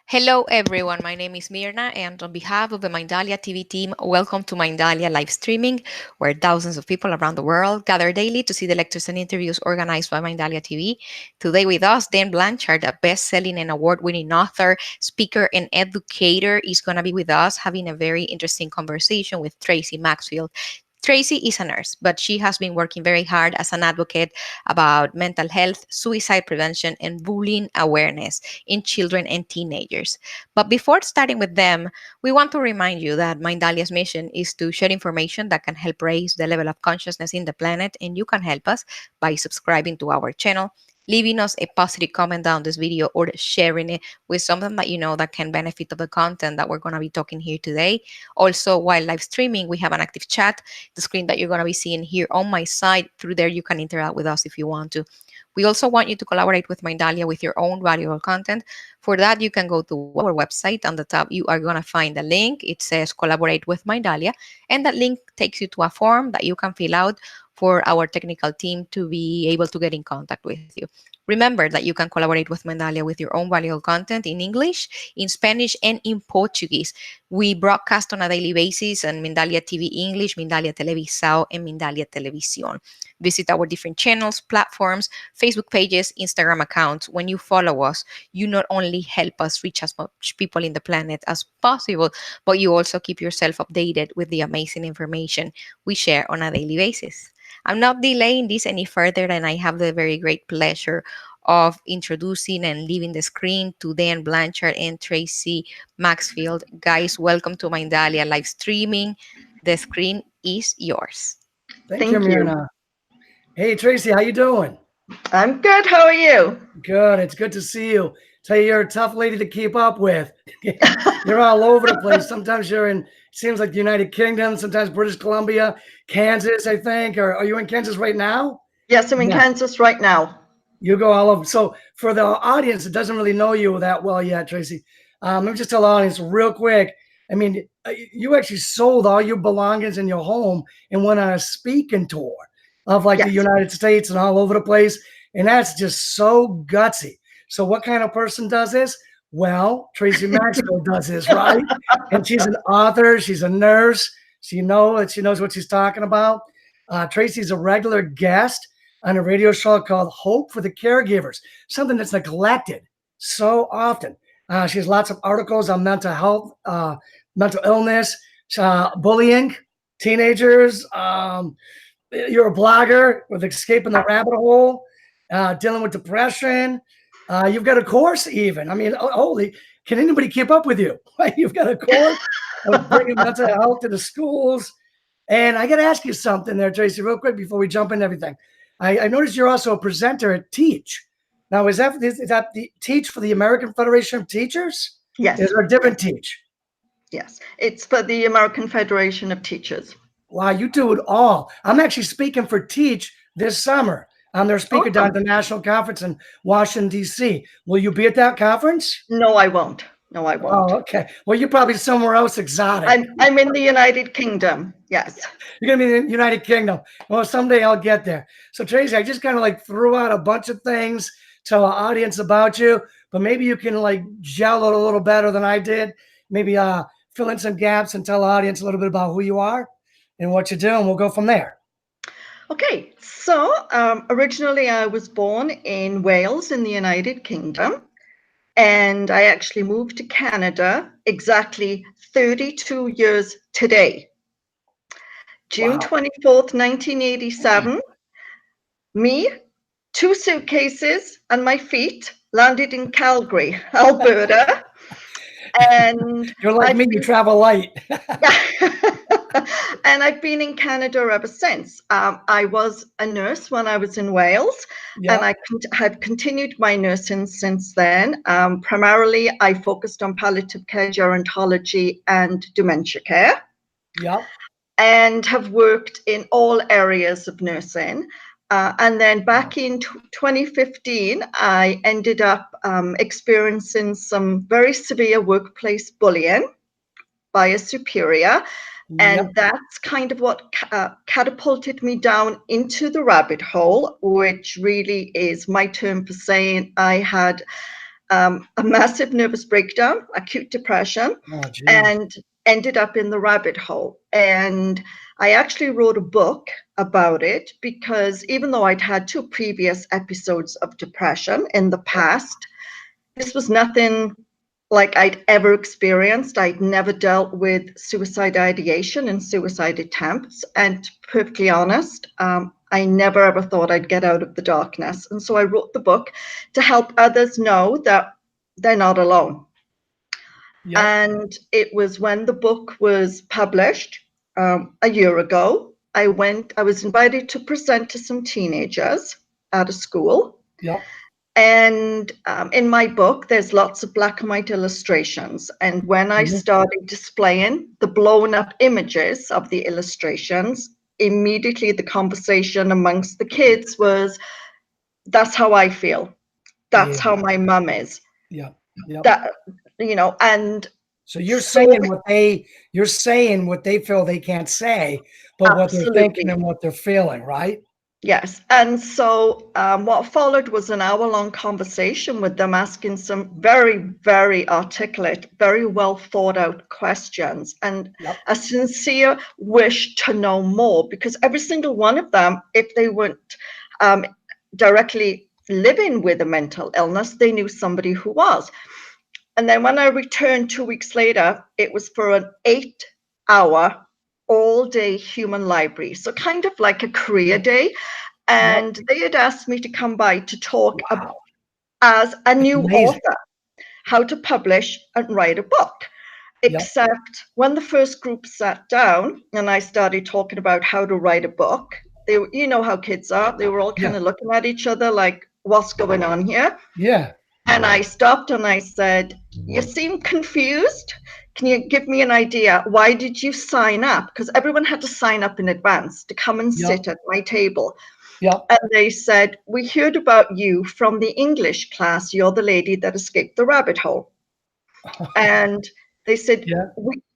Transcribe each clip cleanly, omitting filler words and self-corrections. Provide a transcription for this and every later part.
Hello, everyone. My name is Mirna, and on behalf of the Mindalia TV team, welcome to Mindalia live streaming, where thousands of people around the world gather daily to see the lectures and interviews organized by Mindalia TV. Today, with us, Dan Blanchard, a best-selling and award-winning author, speaker, and educator, is going to be with us having a very interesting conversation with Tracey Maxfield. Tracey is a nurse, but she has been working very hard as an advocate about mental health, suicide prevention, and bullying awareness in children and teenagers. But before starting with them, we want to remind you that Mindalia's mission is to share information that can help raise the level of consciousness in the planet, and you can help us by subscribing to our channel, leaving us a positive comment down this video, or sharing it with someone that you know that can benefit of the content that we're going to be talking here today. Also, while live streaming, we have an active chat, the screen that you're going to be seeing here on my side. Through there, you can interact with us if you want to. We also want you to collaborate with Mindalia with your own valuable content. For that, you can go to our website. On the top, you are going to find a link. It says Collaborate with Mindalia. And that link takes you to a form that you can fill out for our technical team to be able to get in contact with you. Remember that you can collaborate with Mindalia with your own valuable content in English, in Spanish, and in Portuguese. We broadcast on a daily basis on Mindalia TV English, Mindalia Televisao, and Mindalia Televisión. Visit our different channels, platforms, Facebook pages, Instagram accounts. When you follow us, you not only help us reach as much people in the planet as possible, but you also keep yourself updated with the amazing information we share on a daily basis. I'm not delaying this any further, and I have the very great pleasure of introducing and leaving the screen to Dan Blanchard and Tracey Maxfield. Guys, welcome to Mindalia live streaming. The screen is yours. Thank you, Thank you. Mirna. Hey, Tracey, how you doing? I'm good. How are you? Good. It's good to see you. Tell you, you're a tough lady to keep up with. You're all over the place. Sometimes you're in, seems like the United Kingdom, sometimes British Columbia, Kansas, I think. Or are you in Kansas right now? Yes, I'm in Kansas right now. You go all over. So for the audience that doesn't really know you that well yet, Tracey, let me just tell the audience real quick. I mean, you actually sold all your belongings in your home and went on a speaking tour of like the United States and all over the place. And that's just so gutsy. So what kind of person does this? Well, Tracey Maxfield does this, right? And she's an author. She's a nurse. She knows what she's talking about. Tracey's a regular guest on a radio show called Hope for the Caregivers, something that's neglected so often. She has lots of articles on mental health, mental illness, bullying, teenagers. You're a blogger with Escaping the Rabbit Hole, dealing with depression. You've got a course even. I mean, holy, can anybody keep up with you? You've got a course of bringing mental health to the schools. And I got to ask you something there, Tracey, real quick before we jump into everything. I noticed you're also a presenter at Teach. Now, is that the Teach for the American Federation of Teachers? Yes. Is there a different Teach? Yes, it's for the American Federation of Teachers. Wow, you do it all. I'm actually speaking for Teach this summer. I'm their speaker down at the national conference in Washington, D.C. Will you be at that conference? No, I won't. No, I won't. Oh, okay. Well, you're probably somewhere else exotic. I'm in the United Kingdom. Yes. You're going to be in the United Kingdom. Well, someday I'll get there. So, Tracey, I just kind of like threw out a bunch of things to our audience about you, but maybe you can like gel it a little better than I did. Maybe fill in some gaps and tell the audience a little bit about who you are and what you do, and we'll go from there. Okay. So originally I was born in Wales in the United Kingdom. And I actually moved to Canada exactly 32 years today. June 24th, 1987, me, 2 suitcases and my feet landed in Calgary, Alberta. And you're like me, you travel light. And I've been in Canada ever since. I was a nurse when I was in Wales, and I have continued my nursing since then. Primarily, I focused on palliative care, gerontology, and dementia care. And have worked in all areas of nursing. And then back in 2015, I ended up experiencing some very severe workplace bullying by a superior. And that's kind of what catapulted me down into the rabbit hole, which really is my term for saying I had a massive nervous breakdown, acute depression, and ended up in the rabbit hole. And I actually wrote a book about it because even though I'd had 2 previous episodes of depression in the past, this was nothing like I'd ever experienced. I'd never dealt with suicide ideation and suicide attempts. And to be perfectly honest, I never ever thought I'd get out of the darkness. And so I wrote the book to help others know that they're not alone. Yep. And it was when the book was published a year ago, I was invited to present to some teenagers at a school. Yep. And in my book, there's lots of black and white illustrations. And when I started displaying the blown up images of the illustrations, immediately the conversation amongst the kids was, that's how I feel. That's how my mum is. Yeah. Yep. That, and so you're saying what they feel they can't say, but what they're thinking and what they're feeling, right? Yes. And so what followed was an hour-long conversation with them, asking some very, very articulate, very well thought out questions, and a sincere wish to know more, because every single one of them, if they weren't directly living with a mental illness, they knew somebody who was. And then when I returned 2 weeks later, it was for an 8-hour all-day human library, so kind of like a career day. And they had asked me to come by to talk about, as a new author, how to publish and write a book. Except when the first group sat down and I started talking about how to write a book, they, you know how kids are, they were all kind of looking at each other like, what's going on here? Yeah. And I stopped and I said, you seem confused. Can you give me an idea? Why did you sign up? Because everyone had to sign up in advance to come and sit at my table. And they said, we heard about you from the English class. You're the lady that escaped the rabbit hole. And they said,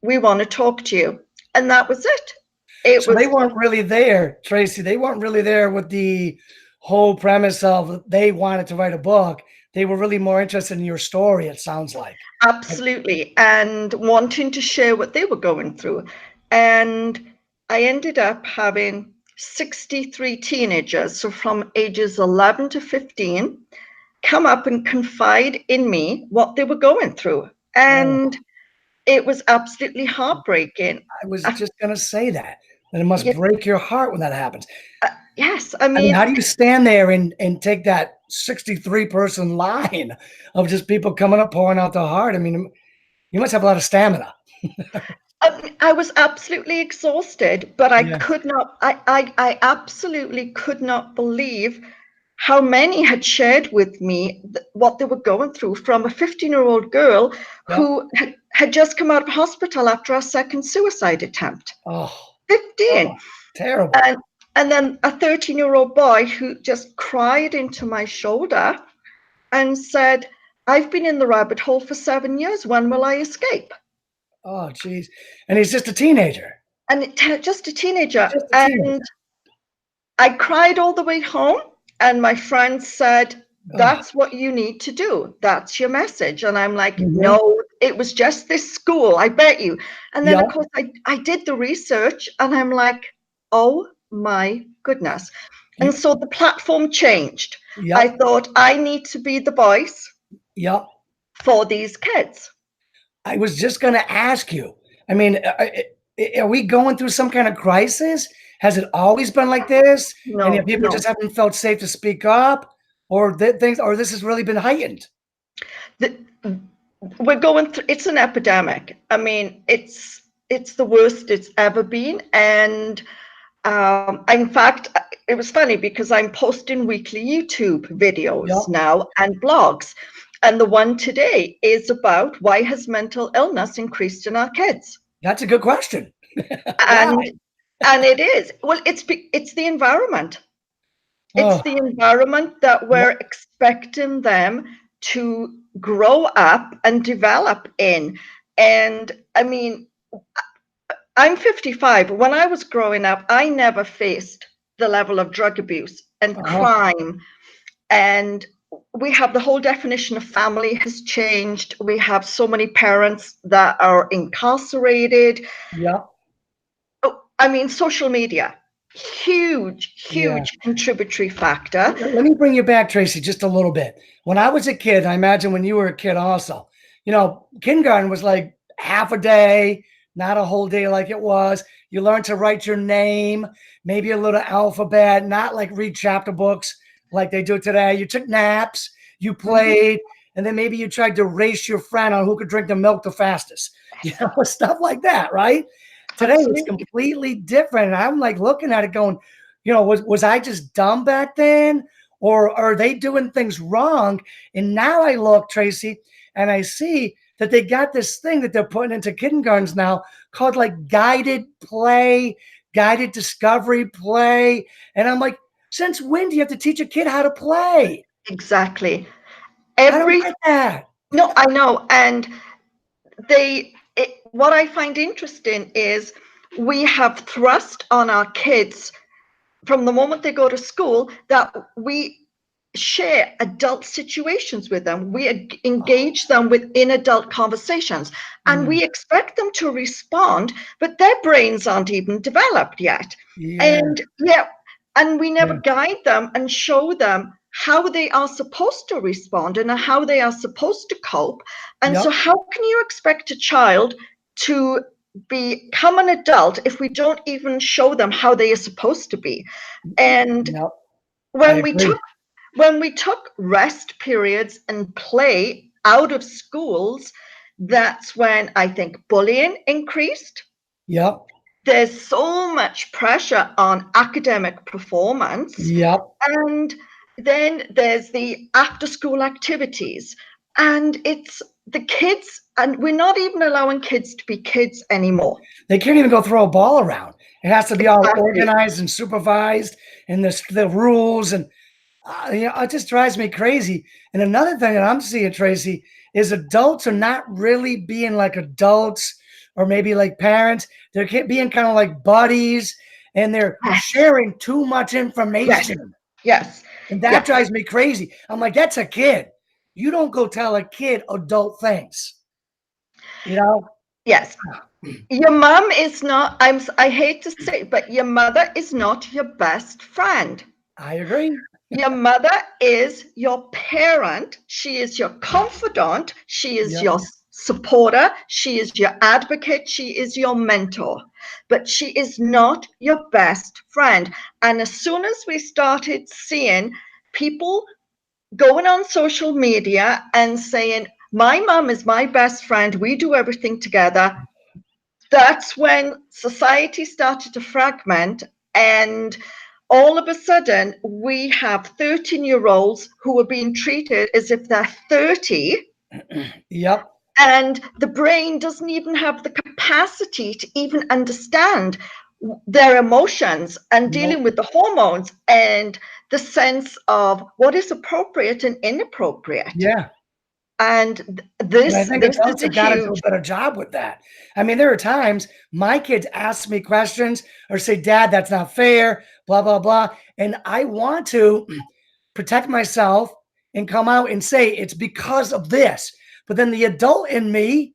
we want to talk to you. And that was it. So they weren't really there, Tracy. They weren't really there with the whole premise of they wanted to write a book. They were really more interested in your story, it sounds like. Absolutely. And wanting to share what they were going through. And I ended up having 63 teenagers, so from ages 11 to 15, come up and confide in me what they were going through. And it was absolutely heartbreaking. I was just going to say that it must break your heart when that happens. Yes. I mean, how do you stand there and take that 63-person line of just people coming up, pouring out their heart? I mean, you must have a lot of stamina. I was absolutely exhausted, but I could not, I absolutely could not believe how many had shared with me what they were going through, from a 15-year-old girl who had just come out of hospital after a second suicide attempt. 15. Terrible. And then a 13-year-old boy who just cried into my shoulder and said, I've been in the rabbit hole for 7 years. When will I escape? Oh, geez. And he's just a teenager. And just a teenager. And I cried all the way home. And my friend said, that's what you need to do. That's your message. And I'm like, no, it was just this school, I bet you. And then, of course, I did the research and I'm like, oh, my goodness. And so the platform changed. I thought, I need to be the voice for these kids. I was just going to ask you, I mean, are we going through some kind of crisis? Has it always been like this? No, and people just haven't felt safe to speak up, or this has really been heightened? We're going through, it's an epidemic. I mean, it's the worst it's ever been. And in fact, it was funny because I'm posting weekly YouTube videos now and blogs. And the one today is about, why has mental illness increased in our kids? That's a good question. And it is. Well, it's the environment. It's the environment that we're expecting them to grow up and develop in. And I mean, I'm 55. When I was growing up, I never faced the level of drug abuse and crime and we have the whole definition of family has changed. We have so many parents that are incarcerated. Yeah. Oh, I mean, social media, huge Yeah. contributory factor. Let me bring you back, Tracy, just a little bit. When I was a kid, I imagine when you were a kid also, kindergarten was like half a day, not a whole day like it was. You learned to write your name, maybe a little alphabet, not like read chapter books like they do today. You took naps, you played, and then maybe you tried to race your friend on who could drink the milk the fastest, stuff like that, right? Today it's Absolutely. completely different. And I'm like looking at it going, was I just dumb back then? Or are they doing things wrong? And now I look, Tracy, and I see that they got this thing that they're putting into kindergartens now called like guided play, guided discovery play. And I'm like, since when do you have to teach a kid how to play? Exactly. I don't get that. No, I know. And what I find interesting is we have thrust on our kids from the moment they go to school that we share adult situations with them. We engage them within adult conversations, and we expect them to respond, but their brains aren't even developed yet. Yeah. And we never guide them and show them how they are supposed to respond and how they are supposed to cope. And so how can you expect a child to become an adult if we don't even show them how they are supposed to be? And when we took rest periods and play out of schools, that's when I think bullying increased. Yep. There's so much pressure on academic performance. Yep. And then there's the after school activities. And it's the kids, and we're not even allowing kids to be kids anymore. They can't even go throw a ball around. It has to be all organized and supervised, and the rules, and it just drives me crazy. And another thing that I'm seeing, Tracy, is adults are not really being like adults or maybe like parents. They're being kind of like buddies, and they're sharing too much information. Yes. And that drives me crazy. I'm like, that's a kid. You don't go tell a kid adult things. Yes. Your mom is not, I hate to say, but your mother is not your best friend. I agree. Your mother is your parent. She is your confidant. She is your supporter. She is your advocate. She is your mentor. But she is not your best friend. And as soon as we started seeing people going on social media and saying, my mom is my best friend, we do everything together, that's when society started to fragment, and all of a sudden we have 13-year-olds who are being treated as if they're 30. Yep. And the brain doesn't even have the capacity to even understand their emotions and dealing with the hormones and the sense of what is appropriate and inappropriate. Yeah. And I think adults have got to do a better job with that. I mean, there are times my kids ask me questions or say, Dad, that's not fair, blah, blah, blah. And I want to protect myself and come out and say it's because of this. But then the adult in me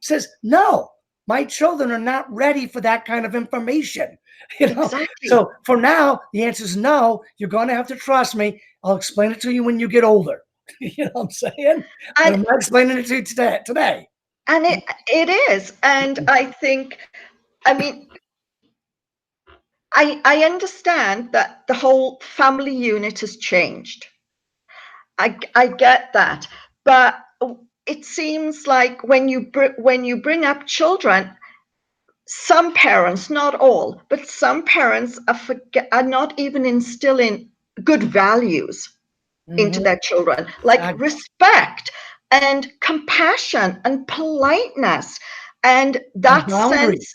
says, no, my children are not ready for that kind of information. Exactly. So for now, the answer is no. You're going to have to trust me. I'll explain it to you when you get older. You know what I'm saying? And I'm not explaining it to you today. And it is. And I think, I mean, I understand that the whole family unit has changed. I get that. But it seems like when you bring up children, some parents, not all, but some parents are not even instilling good values into their children, like respect and compassion and politeness and that sense.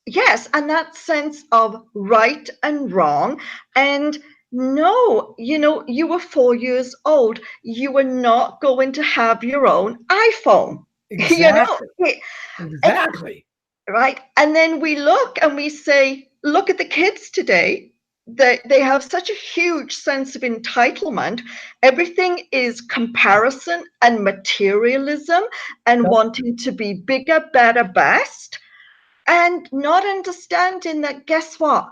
Yes, and that sense of right and wrong. And no, you were 4 years old. You were not going to have your own iPhone. Exactly. Exactly. Right. And then we look and we say, look at the kids today. they have such a huge sense of entitlement. Everything is comparison and materialism and wanting to be bigger, better, best, and not understanding that, guess what?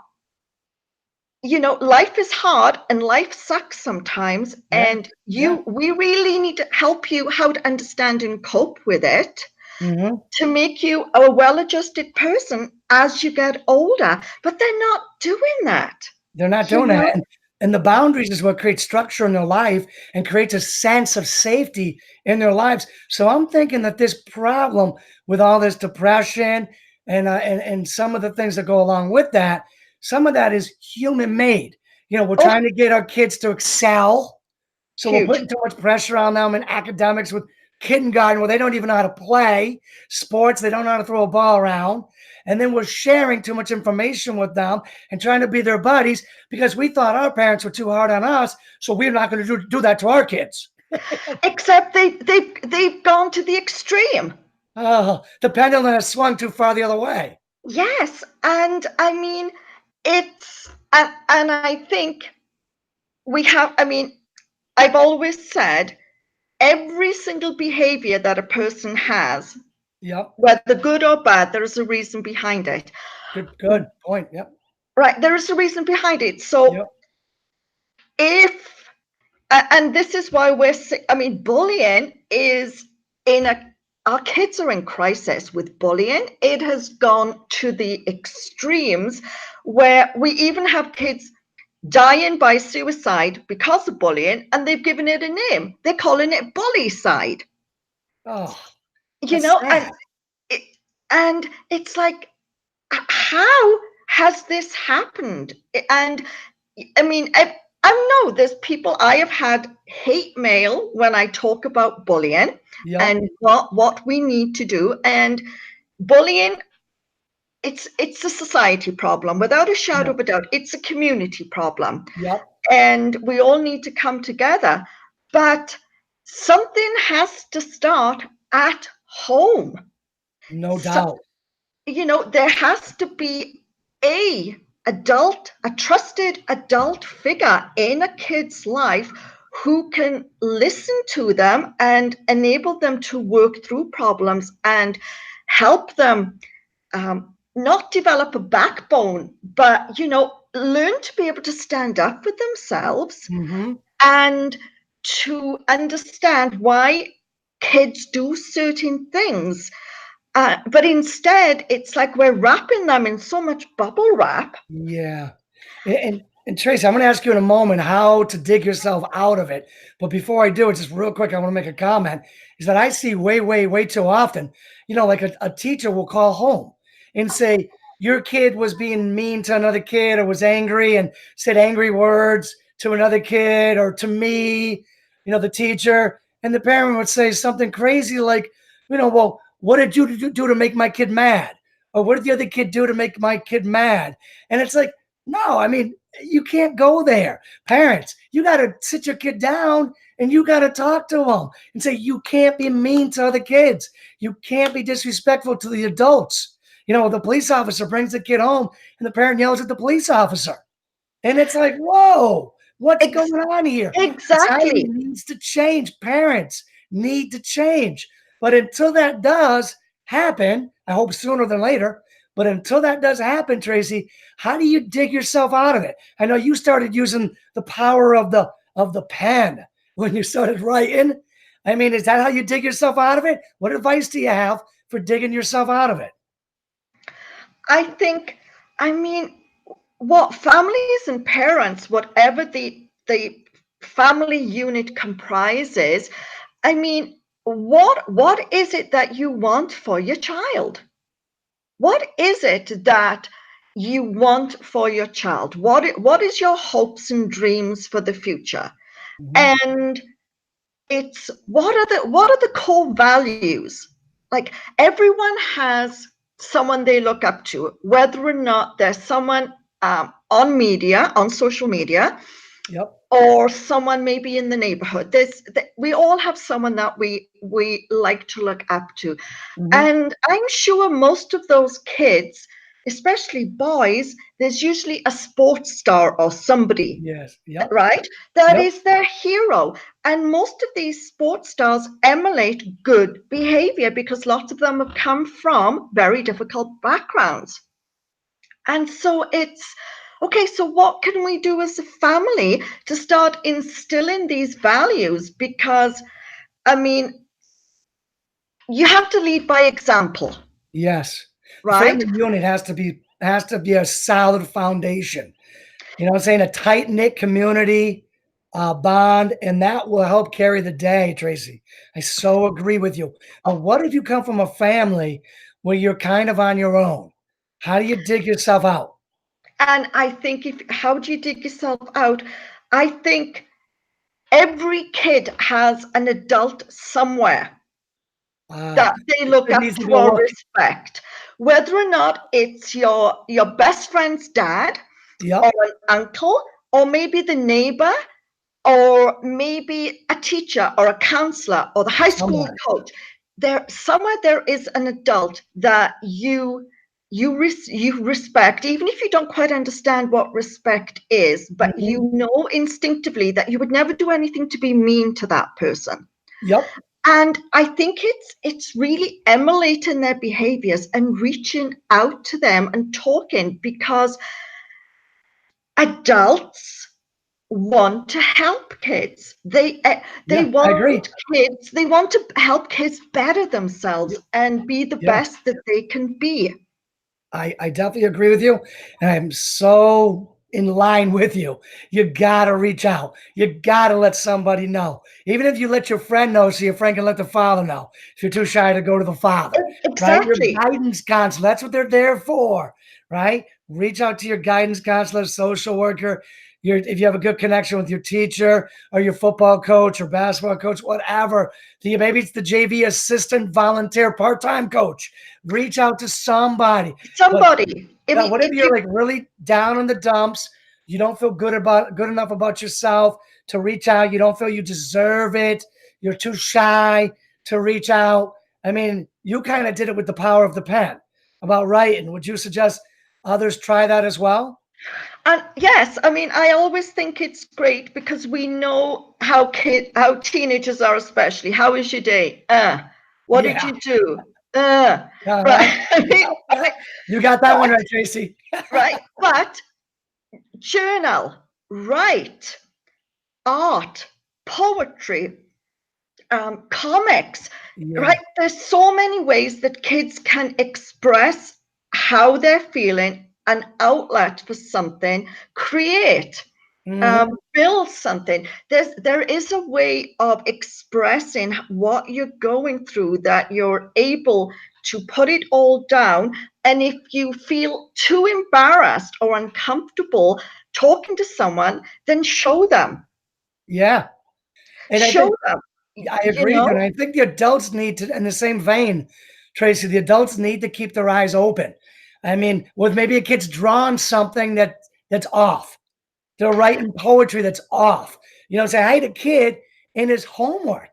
Life is hard and life sucks sometimes, and we really need to help you how to understand and cope with it to make you a well-adjusted person as you get older. But they're not doing that. They're not doing that. And the boundaries is what creates structure in their life and creates a sense of safety in their lives. So I'm thinking that this problem with all this depression and some of the things that go along with that, some of that is human made. We're trying to get our kids to excel. So we're putting too much pressure on them in academics with kindergarten where they don't even know how to play sports. They don't know how to throw a ball around. And then we're sharing too much information with them and trying to be their buddies because we thought our parents were too hard on us. So we're not going to do that to our kids. Except they've gone to the extreme. Oh, the pendulum has swung too far the other way. Yes. And I mean, and I think I've always said every single behavior that a person has, whether good or bad, there is a reason behind it. Good point. Yep. Right. There is a reason behind it. So and this is why bullying is our kids are in crisis with bullying. It has gone to the extremes where we even have kids dying by suicide because of bullying, and they've given it a name. They're calling it bully-cide. Oh, and it's like, how has this happened? And I mean, I know there's people, I have had hate mail when I talk about bullying and what we need to do. And bullying, it's a society problem, without a shadow of a doubt. It's a community problem. And we all need to come together. But something has to start at home. No doubt. There has to be a trusted adult figure in a kid's life who can listen to them and enable them to work through problems and help them not develop a backbone, but, learn to be able to stand up for themselves and to understand why kids do certain things. But instead, it's like we're wrapping them in so much bubble wrap. Yeah. And Tracy, I'm going to ask you in a moment how to dig yourself out of it. But before I do it, just real quick, I want to make a comment, is that I see way too often, like a teacher will call home and say, your kid was being mean to another kid or was angry and said angry words to another kid or to me, the teacher. And the parent would say something crazy like, well, what did you do to make my kid mad? Or what did the other kid do to make my kid mad? And it's like, no, you can't go there. Parents, you got to sit your kid down and you got to talk to them and say, you can't be mean to other kids. You can't be disrespectful to the adults. The police officer brings the kid home and the parent yells at the police officer. And it's like, whoa, what's going on here? Exactly. Society needs to change. Parents need to change. But until that does happen, I hope sooner than later, but until that does happen, Tracy, how do you dig yourself out of it? I know you started using the power of the pen when you started writing. Is that how you dig yourself out of it? What advice do you have for digging yourself out of it? I think, what families and parents, whatever the family unit comprises, what is it that you want for your child? What is it that you want for your child? What is your hopes and dreams for the future? And it's what are the core values? Like, everyone has someone they look up to, whether or not there's someone on social media, or someone maybe in the neighborhood. We all have someone that we like to look up to. And I'm sure most of those kids especially boys, there's usually a sports star or somebody. Yes. Yep. Right? That Yep. is their hero. And most of these sports stars emulate good behavior because lots of them have come from very difficult backgrounds. And so it's okay, so what can we do as a family to start instilling these values? Because, I mean, you have to lead by example. Yes. Right? Family unit has to be a solid foundation. You know what I'm saying? A tight-knit community bond, and that will help carry the day, Tracy. I so agree with you. But what if you come from a family where you're kind of on your own? How do you dig yourself out? And I think how do you dig yourself out? I think every kid has an adult somewhere that they look It up needs to to go or look. respect, whether or not it's your best friend's dad Yep. or an uncle, or maybe the neighbor, or maybe a teacher or a counselor or the high school Somebody. coach. Somewhere there is an adult that you respect, even if you don't quite understand what respect is, but Mhm. you know instinctively that you would never do anything to be mean to that person. Yep. And I think it's really emulating their behaviors and reaching out to them and talking, because adults want to help kids. They Yeah, I agree. want to help kids better themselves and be the Yeah. best that they can be. I definitely agree with you. And I'm so in line with you. You got to reach out. You got to let somebody know. Even if you let your friend know, so your friend can let the father know. If you're too shy to go to the father, right? Your Exactly. guidance counselor, that's what they're there for, right? Reach out to your guidance counselor, social worker. If you have a good connection with your teacher or your football coach or basketball coach, whatever, maybe it's the JV assistant, volunteer, part-time coach. Reach out to somebody. But Somebody. I yeah, mean, what if you're like really down in the dumps? You don't feel good enough about yourself to reach out. You don't feel you deserve it. You're too shy to reach out. I mean, you kind of did it with the power of the pen about writing. Would you suggest others try that as well? and yes, I mean, I always think it's great because we know how teenagers are, especially. How is your day? What did Yeah. you do? Uh-huh. Right. I mean, right. You got that one right, Tracy. Right. But journal, write, art, poetry, comics, Yeah. right? There's so many ways that kids can express how they're feeling, an outlet for something, create, Mhm. build something. There is a way of expressing what you're going through that you're able to put it all down. And if you feel too embarrassed or uncomfortable talking to someone, then show them. Yeah. And I Show think them. I You agree with you. know, And I think the adults need to, in the same vein, Tracy, the adults need to keep their eyes open. I mean, with maybe a kid's drawn something that's off. They're writing poetry that's off. You know, say, I had a kid in his homework,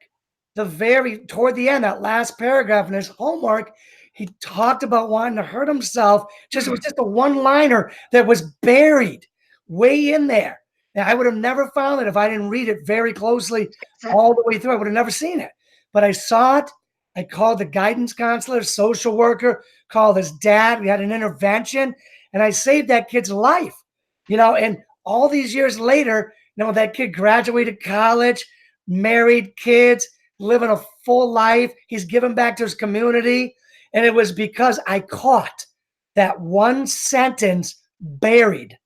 toward the end, that last paragraph in his homework, he talked about wanting to hurt himself. It was just a one-liner that was buried way in there. And I would have never found it if I didn't read it very closely all the way through. I would have never seen it. But I saw it. I called the guidance counselor, social worker, called his dad. We had an intervention, and I saved that kid's life. You know, and all these years later, you know, that kid graduated college, married kids, living a full life. He's given back to his community. And it was because I caught that one sentence buried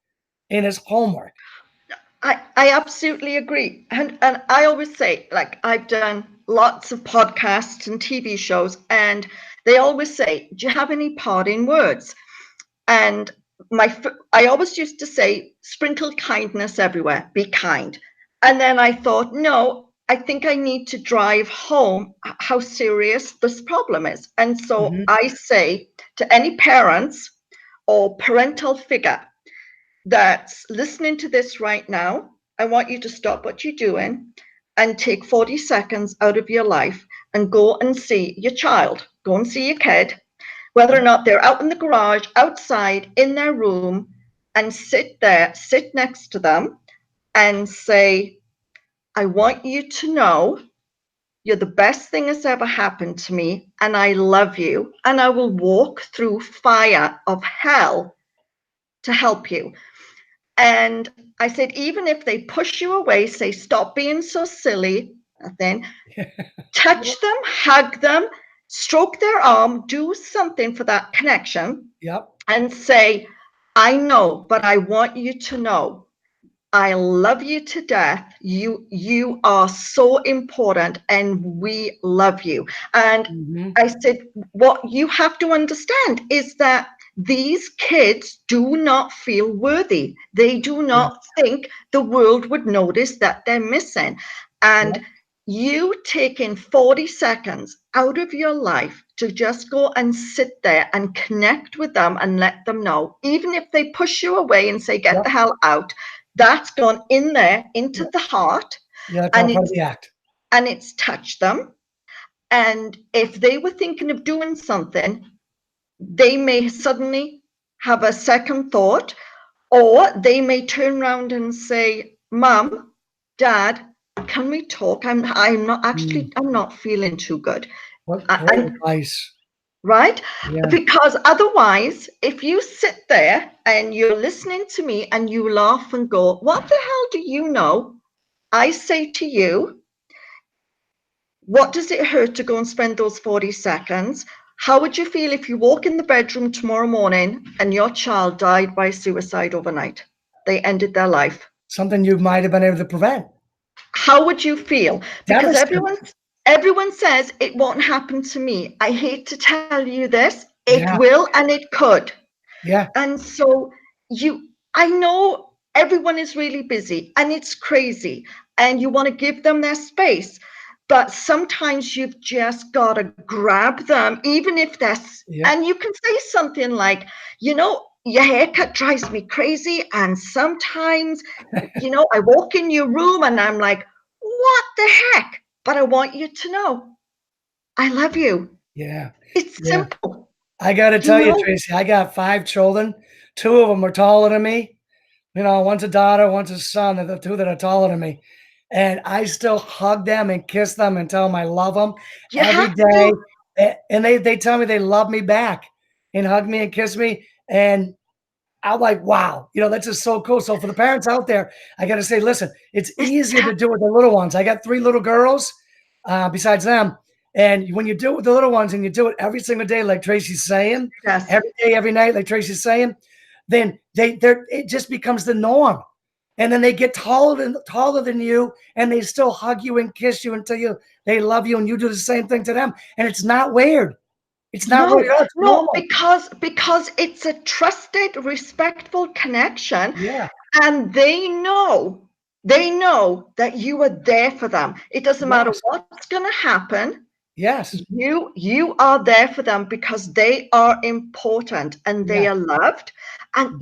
in his homework. I absolutely agree. And I always say, like, I've done lots of podcasts and TV shows, and they always say, do you have any parting words? And I always used to say, sprinkle kindness everywhere, be kind. And then I thought, no, I think I need to drive home how serious this problem is. And so Mhm. I say to any parents or parental figure that's listening to this right now, I want you to stop what you're doing and take 40 seconds out of your life and go and see your child, go and see your kid, whether or not they're out in the garage, outside, in their room, and sit next to them and say, I want you to know you're the best thing that's ever happened to me, and I love you, and I will walk through fire of hell to help you. And I said, even if they push you away, say, stop being so silly, then touch them, hug them, stroke their arm, do something for that connection. Yep. And say, I know, but I want you to know I love you to death. You are so important, and we love you. And I said, what you have to understand is that these kids do not feel worthy. They do not think the world would notice that they're missing. And you taking 40 seconds out of your life to just go and sit there and connect with them and let them know, even if they push you away and say, get the hell out, that's gone in there into the heart. Yeah, that's all part of the act. And it's touched them. And if they were thinking of doing something, they may suddenly have a second thought, or they may turn around and say, Mom, Dad, can we talk? I'm not feeling too good. What great advice. Right? Yeah. Because otherwise, if you sit there and you're listening to me and you laugh and go, what the hell do you know? I say to you, what does it hurt to go and spend those 40 seconds? How would you feel if you walk in the bedroom tomorrow morning and your child died by suicide overnight? They ended their life. Something you might have been able to prevent. How would you feel? Because everyone says it won't happen to me. I hate to tell you this. It will, and it could. Yeah. And so I know everyone is really busy and it's crazy and you want to give them their space. But sometimes you've just got to grab them, even if that's, and you can say something like, your haircut drives me crazy. And sometimes, I walk in your room and I'm like, what the heck? But I want you to know, I love you. Yeah. It's simple. I got to tell you, Tracy, I got 5 children. 2 of them are taller than me. One's a daughter, one's a son. They're the 2 that are taller than me. And I still hug them and kiss them and tell them I love them every day. And they tell me they love me back and hug me and kiss me. And I'm like, wow, that's just so cool. So for the parents out there, I got to say, listen, it's easier to do with the little ones. I got 3 little girls besides them. And when you do it with the little ones and you do it every single day, like Tracy's saying, every day, every night, like Tracy's saying, then it just becomes the norm. And then they get taller than you, and they still hug you and kiss you until they love you, and you do the same thing to them. And it's not weird. It's not weird. It's normal. because it's a trusted, respectful connection. Yeah. And they know that you are there for them. It doesn't matter what's going to happen. Yes. You are there for them because they are important and they are loved. And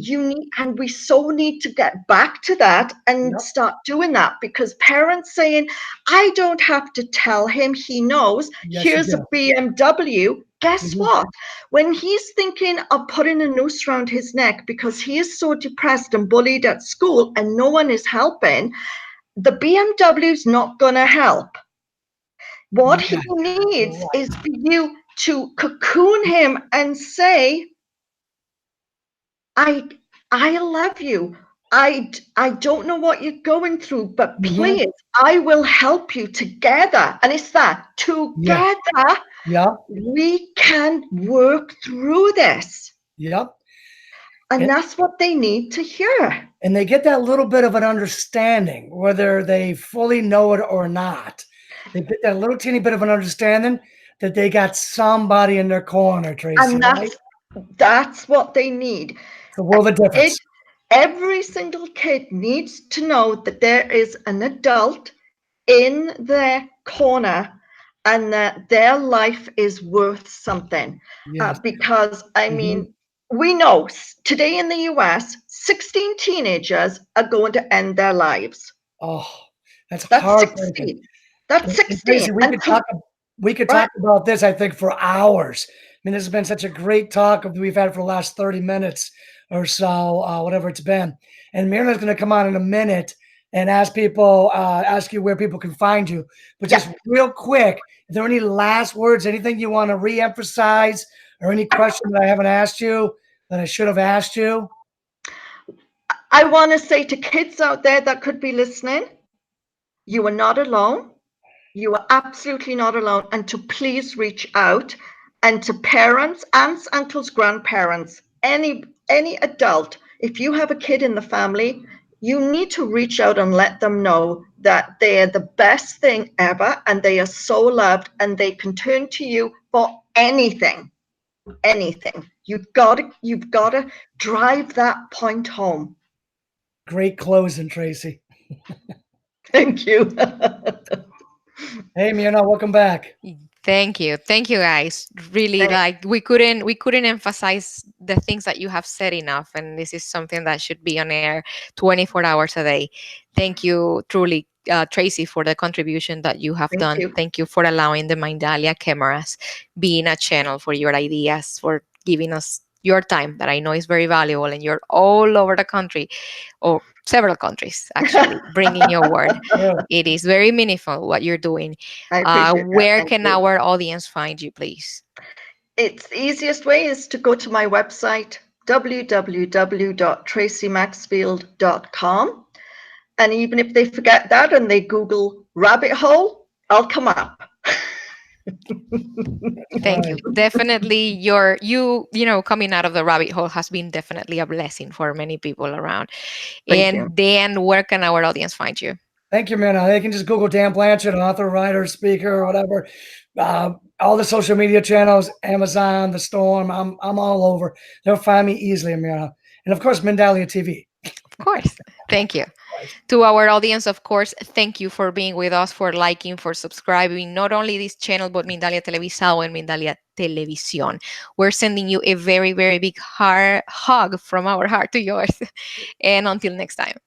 we so need to get back to that and start doing that, because parents saying, I don't have to tell him, he knows. Here's a BMW. Guess what? When he's thinking of putting a noose around his neck because he is so depressed and bullied at school and no one is helping, the BMW is not going to help. What he needs is for you to cocoon him and say, I love you. I don't know what you're going through, but please, I will help you together. And it's that together, we can work through this. Yep. And that's what they need to hear. And they get that little bit of an understanding, whether they fully know it or not. They get that little teeny bit of an understanding that they got somebody in their corner, Tracy. And that's what they need. It's a world of difference. Every single kid needs to know that there is an adult in their corner and that their life is worth something. Because, we know today in the US, 16 teenagers are going to end their lives. Oh, that's 16. That's 16. Tracy, we could talk about this, I think, for hours, mean, this has been such a great talk we've had for the last 30 minutes or so, whatever it's been. And Myrna's going to come on in a minute and ask you where people can find you. But just real quick, is there any last words, anything you want to re-emphasize, or any question that I haven't asked you that I should have asked you? I want to say to kids out there that could be listening, you are not alone. You are absolutely not alone. And to please reach out, and to parents, aunts, uncles, grandparents, any adult, if you have a kid in the family, you need to reach out and let them know that they are the best thing ever, and they are so loved, and they can turn to you for anything. You've got to drive that point home. Great closing, Tracy. Thank you. Hey, Myrna, welcome back. Thank you guys. Really, like we couldn't emphasize the things that you have said enough, and this is something that should be on air 24 hours a day. Thank you truly, Tracy, for the contribution that you have done. Thank you for allowing the Mindalia cameras being a channel for your ideas, for giving us your time that I know is very valuable, and you're all over the country, or several countries actually, bringing your word. It is very meaningful what you're doing. Where can our audience find you, please? It's the easiest way is to go to my website, www.traceymaxfield.com. And even if they forget that and they Google rabbit hole, I'll come up. Thank you. Definitely you coming out of the rabbit hole has been definitely a blessing for many people around. And Dan, where can our audience find you? Thank you, Myrna. They can just Google Dan Blanchard, author, writer, speaker, or whatever. All the social media channels, Amazon, The Storm. I'm all over. They'll find me easily, Myrna. And of course, Mindalia TV. Of course. Thank you. To our audience, of course, thank you for being with us, for liking, for subscribing, not only this channel, but Mindalia Televisao and Mindalia Televisión. We're sending you a very, very big hug from our heart to yours. And until next time.